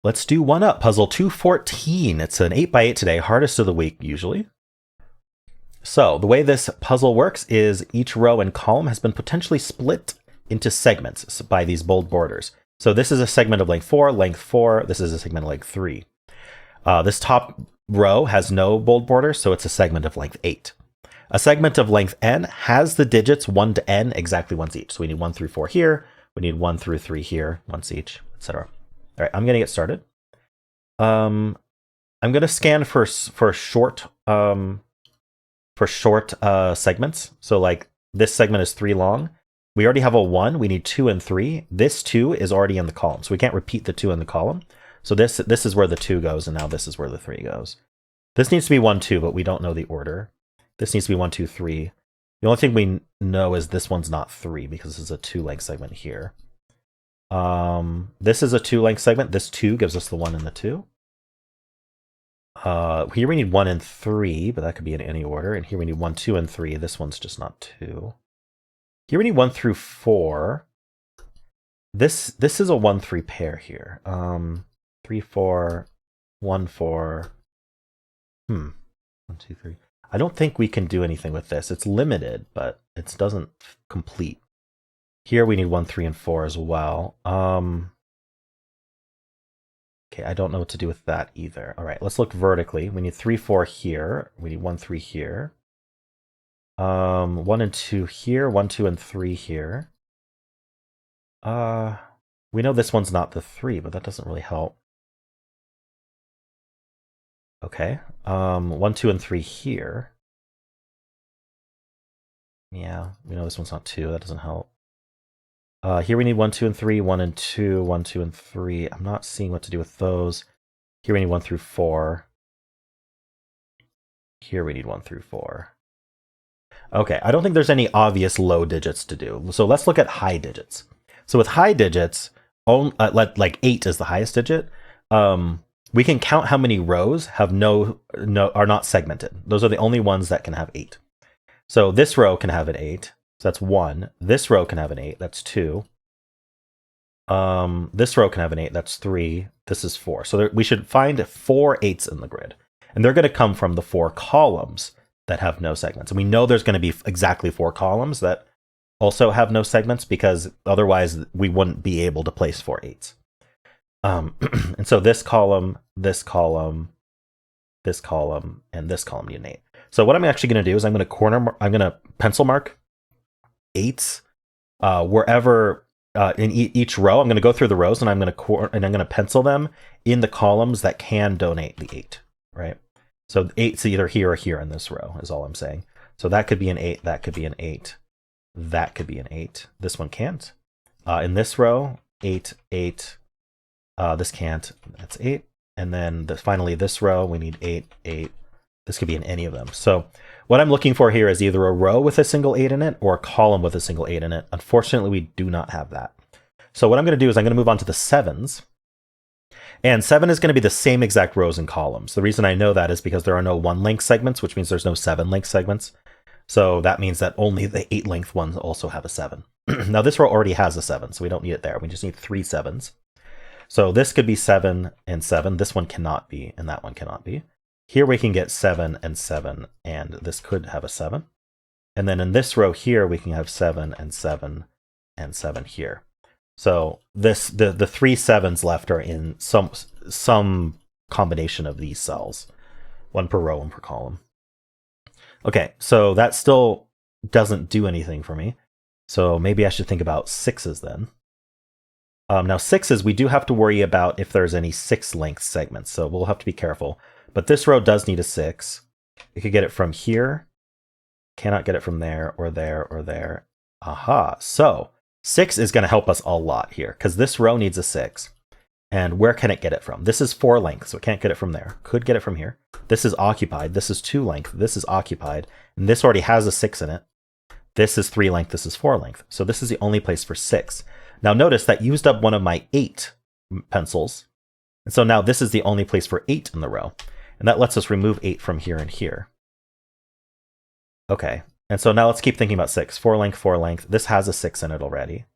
Let's do one up. Puzzle 214. It's an 8x8 today, hardest of the week usually. So the way this puzzle works is each row and column has been potentially split into segments by these bold borders. So this is a segment of length 4, length 4. This is a segment of length 3. This top row has no bold border, so it's a segment of length 8. A segment of length n has the digits 1 to n exactly once each. So we need 1 through 4 here. We need 1 through 3 here, once each, etc. All right, I'm going to get started. I'm going to scan for short segments. So like this segment is 3 long. We already have a 1. We need 2 and 3. This 2 is already in the column, so we can't repeat the 2 in the column. So this is where the 2 goes, and now this is where the 3 goes. This needs to be 1, 2, but we don't know the order. This needs to be 1, 2, 3. The only thing we know is this one's not 3 because this is a 2-length segment here. This is a 2-length segment. This 2 gives us the 1 and the 2. Here we need 1 and 3, but that could be in any order. And here we need 1, 2, and 3. This one's just not 2. Here we need 1 through 4. This is a 1, 3 pair here. 3, 4, 1, 4. 1, 2, 3. I don't think we can do anything with this. It's limited, but it doesn't complete. Here we need 1, 3, and 4 as well. Okay, I don't know what to do with that either. All right, let's look vertically. We need 3, 4 here. We need 1, 3 here. 1 and 2 here. 1, 2, and 3 here. We know this one's not the 3, but that doesn't really help. Okay. 1, 2, and 3 here. Yeah, we know this one's not 2. That doesn't help. Here we need 1, 2, and 3, 1 and 2, 1, 2, and 3. I'm not seeing what to do with those. Here we need 1 through 4. Here we need 1 through 4. Okay, I don't think there's any obvious low digits to do. So let's look at high digits. So with high digits, like 8 is the highest digit. We can count how many rows have are not segmented. Those are the only ones that can have 8. So this row can have an 8. So that's 1. This row can have an 8. That's 2. This row can have an 8. That's 3. This is 4. So we should find 4 8s in the grid. And they're going to come from the 4 columns that have no segments. And we know there's going to be exactly 4 columns that also have no segments because otherwise we wouldn't be able to place 4 8s. And so this column, this column, this column, and this column need an 8. So what I'm actually going to do is I'm going to pencil mark 8s wherever in each row. I'm going to go through the rows and I'm going to pencil them in the columns that can donate the 8, right? So 8's either here or here in this row is all I'm saying. So that could be an 8, that could be an 8, that could be an 8. This one can't. In this row, 8, 8. This can't. That's 8. And then finally this row, we need 8, 8. This could be in any of them. So what I'm looking for here is either a row with a single 8 in it or a column with a single 8 in it. Unfortunately, we do not have that. So what I'm going to do is I'm going to move on to the 7s. And 7 is going to be the same exact rows and columns. The reason I know that is because there are no 1-length segments, which means there's no 7-length segments. So that means that only the 8-length ones also have a 7. Now this row already has a 7, so we don't need it there. We just need 3 7s. So this could be 7 and 7. This one cannot be, and that one cannot be. Here we can get 7 and 7, and this could have a 7. And then in this row here, we can have 7 and 7 and 7 here. So the 3 7s left are in some combination of these cells. 1 per row, 1 per column. Okay, so that still doesn't do anything for me. So maybe I should think about 6s then. Now 6s, we do have to worry about if there's any 6-length segments, so we'll have to be careful. But this row does need a 6. We could get it from here. Cannot get it from there, or there, or there. Aha, so 6 is going to help us a lot here, because this row needs a 6. And where can it get it from? This is 4 length, so it can't get it from there. Could get it from here. This is occupied. This is 2 length. This is occupied. And this already has a 6 in it. This is 3 length. This is 4 length. So this is the only place for 6. Now notice that used up one of my 8 pencils. And so now this is the only place for 8 in the row. And that lets us remove 8 from here and here. Okay. And so now let's keep thinking about 6. 4 length, 4 length. This has a 6 in it already.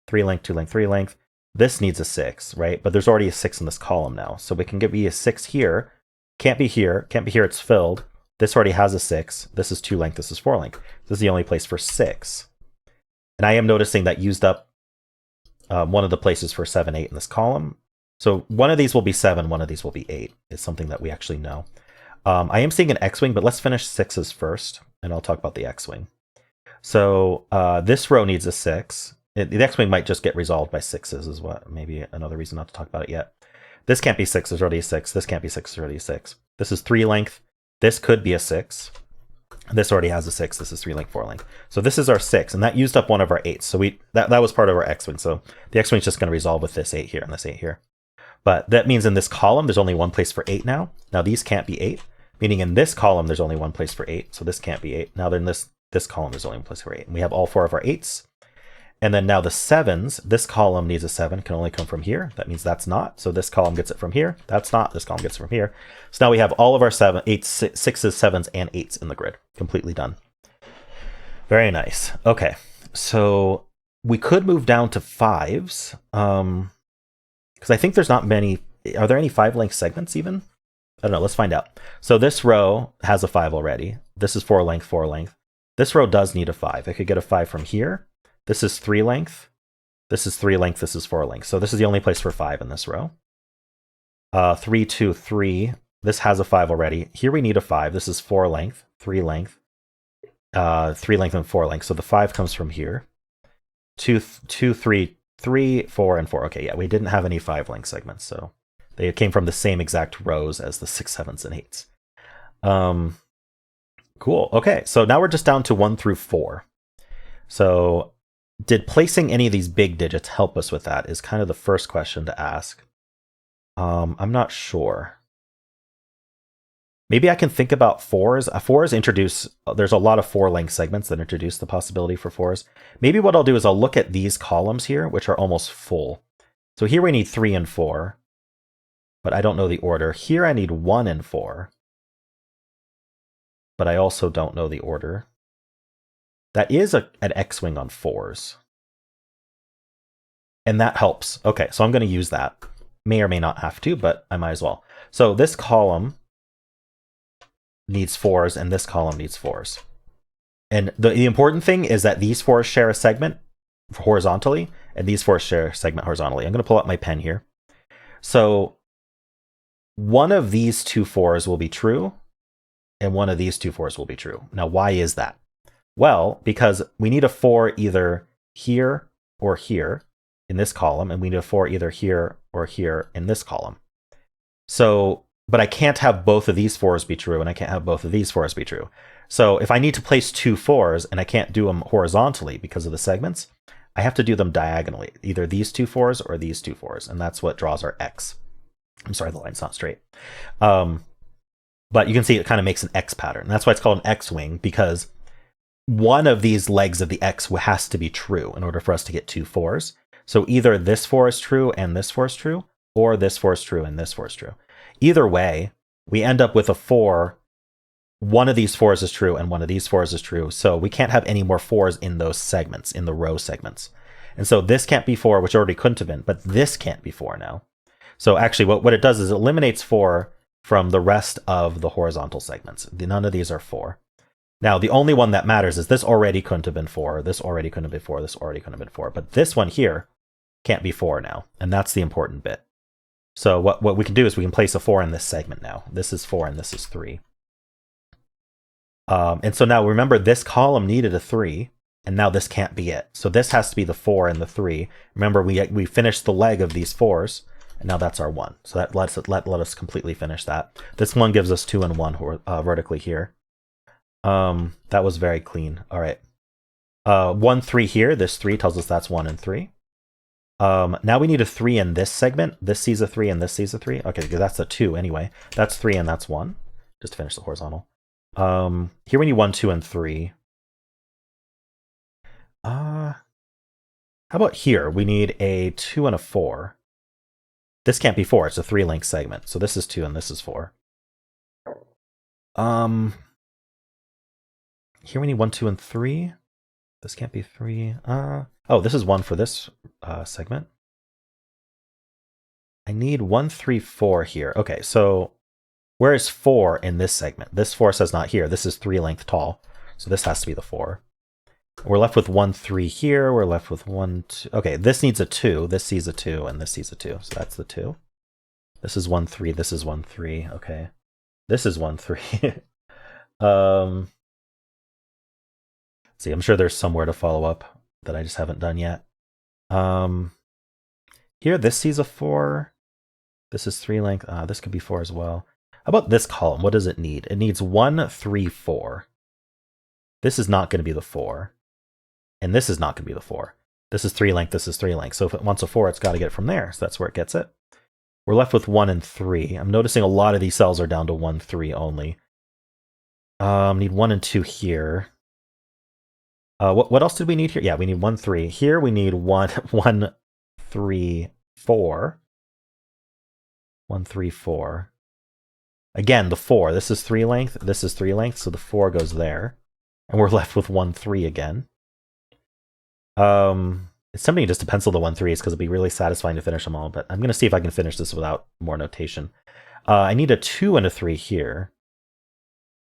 3 length, 2 length, 3 length. This needs a 6, right? But there's already a 6 in this column now. So we can be a 6 here. Can't be here. Can't be here. It's filled. This already has a 6. This is 2 length. This is 4 length. This is the only place for 6. And I am noticing that used up one of the places for 7, 8 in this column. So one of these will be 7. One of these will be 8. It's something that we actually know. I am seeing an X-Wing, but let's finish 6s first. And I'll talk about the X-Wing. So this row needs a 6. The X-Wing might just get resolved by 6s is what maybe another reason not to talk about it yet. This can't be 6, there's already a 6. This can't be 6, there's already a 6. This is 3 length. This could be a 6. This already has a 6. This is 3 length, 4 length. So this is our 6, and that used up one of our 8s. So that was part of our X-Wing. So the X-Wing is just going to resolve with this 8 here and this 8 here. But that means in this column, there's only one place for 8 now. Now these can't be 8, meaning in this column, there's only one place for 8. So this can't be 8. Now in this column, there's only one place for 8. And we have all 4 of our 8s. And then now the 7s, this column needs a 7, can only come from here. That means that's not. So this column gets it from here. That's not. This column gets it from here. So now we have all of our 7, 8, 6s, 7s, and 8s in the grid. Completely done. Very nice. Okay. So we could move down to 5s. Because I think there's not many. Are there any 5 length segments even? I don't know. Let's find out. So this row has a 5 already. This is 4 length, 4 length. This row does need a 5. I could get a 5 from here. This is 3 length. This is 3 length. This is 4 length. So this is the only place for 5 in this row. 3, 2, 3. This has a 5 already. Here we need a 5. This is 4 length, 3 length, 3 length, and 4 length. So the 5 comes from here. 2, 3, 3, 4, and 4. Okay, yeah, we didn't have any 5 length segments. So they came from the same exact rows as the 6, 7s, and 8s. Cool. Okay, so now we're just down to 1 through 4. So did placing any of these big digits help us with that is kind of the first question to ask. I'm not sure. Maybe I can think about 4s. 4s introduce, there's a lot of 4 length segments that introduce the possibility for 4s. Maybe what I'll do is I'll look at these columns here, which are almost full. So here we need 3 and 4, but I don't know the order. Here I need 1 and 4, but I also don't know the order. That is an X-Wing on 4s. And that helps. Okay, so I'm going to use that. May or may not have to, but I might as well. So this column needs 4s, and this column needs 4s. And the important thing is that these 4s share a segment horizontally, and these 4s share a segment horizontally. I'm going to pull out my pen here. So one of these 2 4s will be true, and one of these 2 4s will be true. Now, why is that? Well, because we need a 4 either here or here in this column, and we need a 4 either here or here in this column. So, but I can't have both of these 4s be true, and I can't have both of these 4s be true. So if I need to place 2 4s, and I can't do them horizontally because of the segments, I have to do them diagonally, either these 2 4s or these 2 4s, and that's what draws our X. I'm sorry, the line's not straight. But you can see it kind of makes an X pattern. That's why it's called an X-Wing, because one of these legs of the X has to be true in order for us to get 2 4s. So either this 4 is true and this 4 is true, or this 4 is true and this 4 is true. Either way, we end up with a 4. One of these 4s is true and one of these 4s is true. So we can't have any more 4s in those segments, in the row segments. And so this can't be 4, which already couldn't have been, but this can't be 4 now. So actually what it does is it eliminates 4 from the rest of the horizontal segments. None of these are 4. Now, the only one that matters is this already couldn't have been 4, this already couldn't have been 4, this already couldn't have been 4. But this one here can't be 4 now, and that's the important bit. So what we can do is we can place a 4 in this segment now. This is 4 and this is 3. And so now remember, this column needed a 3, and now this can't be it. So this has to be the 4 and the 3. Remember, we finished the leg of these 4s, and now that's our 1. So that let us completely finish that. This one gives us 2 and 1 vertically here. That was very clean. All right. 1, 3 here. This 3 tells us that's 1 and 3. Now we need a 3 in this segment. This sees a 3 and this sees a 3. Okay, because that's a 2 anyway. That's 3 and that's 1. Just to finish the horizontal. Here we need 1, 2, and 3. How about here? We need a 2 and a 4. This can't be 4. It's a 3 length segment. So this is 2 and this is 4. Here we need 1, 2, and 3. This can't be 3. Oh, this is 1 for this segment. I need 1, 3, 4 here. Okay, so where is 4 in this segment? This 4 says not here. This is 3 length tall. So this has to be the 4. We're left with 1, 3 here. We're left with 1, 2. Okay, this needs a 2. This sees a 2, and this sees a 2. So that's the 2. This is 1, 3. This is 1, 3. Okay. This is 1, 3. See, I'm sure there's somewhere to follow up that I just haven't done yet. Here, this sees a 4. This is 3 length. This could be 4 as well. How about this column? What does it need? It needs 1, 3, 4. This is not going to be the 4. And this is not going to be the 4. This is 3 length, this is 3 length. So if it wants a 4, it's got to get it from there. So that's where it gets it. We're left with 1 and 3. I'm noticing a lot of these cells are down to 1, 3 only. Need 1 and 2 here. What else did we need here? Yeah, we need 1, 3. Here we need 1, 1, 3, 4. 1, 3, 4. Again, the 4. This is 3 length. This is 3 length. So the 4 goes there. And we're left with 1, 3 again. It's tempting just to pencil the 1, 3s because it'd be really satisfying to finish them all. But I'm going to see if I can finish this without more notation. I need a 2 and a 3 here.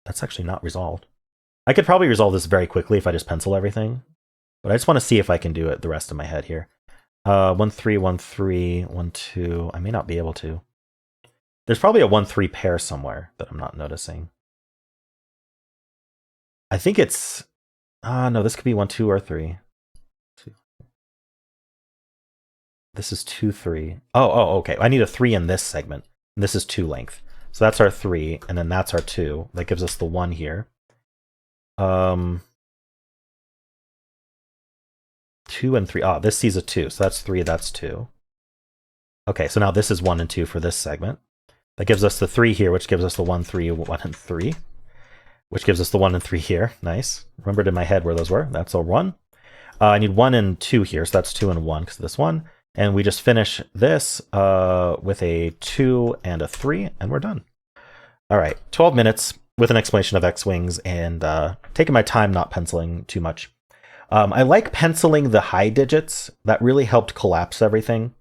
That's actually not resolved. I could probably resolve this very quickly if I just pencil everything. But I just want to see if I can do it the rest of my head here. 1, 3, 1, 3, 1, 2. I may not be able to. There's probably a 1, 3 pair somewhere that I'm not noticing. I think it's... no, this could be 1, 2, or 3. This is 2, 3. Oh, okay. I need a 3 in this segment. And this is 2 length. So that's our 3, and then that's our 2. That gives us the 1 here. 2 and 3. This sees a 2. So that's 3, that's 2. Okay, so now this is 1 and 2 for this segment. That gives us the 3 here, which gives us the 1, 3, 1, and 3. Which gives us the 1 and 3 here. Nice. Remembered in my head where those were. That's a 1. I need 1 and 2 here, so that's 2 and 1 because of this 1. And we just finish this with a 2 and a 3, and we're done. All right, 12 minutes with an explanation of X-Wings and taking my time not penciling too much. I like penciling the high digits. That really helped collapse everything.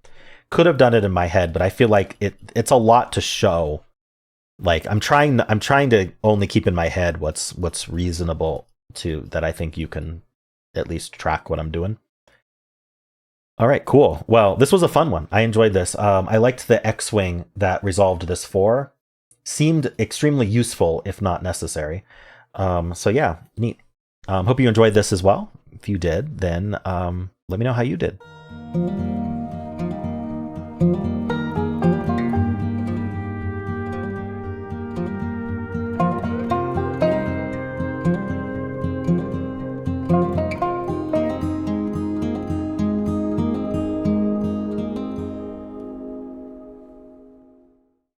Could have done it in my head, but I feel like it's a lot to show. Like I'm trying to only keep in my head what's reasonable to that I think you can at least track what I'm doing. All right, cool. Well, this was a fun one. I enjoyed this. I liked the X-Wing that resolved this 4. Seemed extremely useful, if not necessary. So yeah, neat. Hope you enjoyed this as well. If you did, then let me know how you did.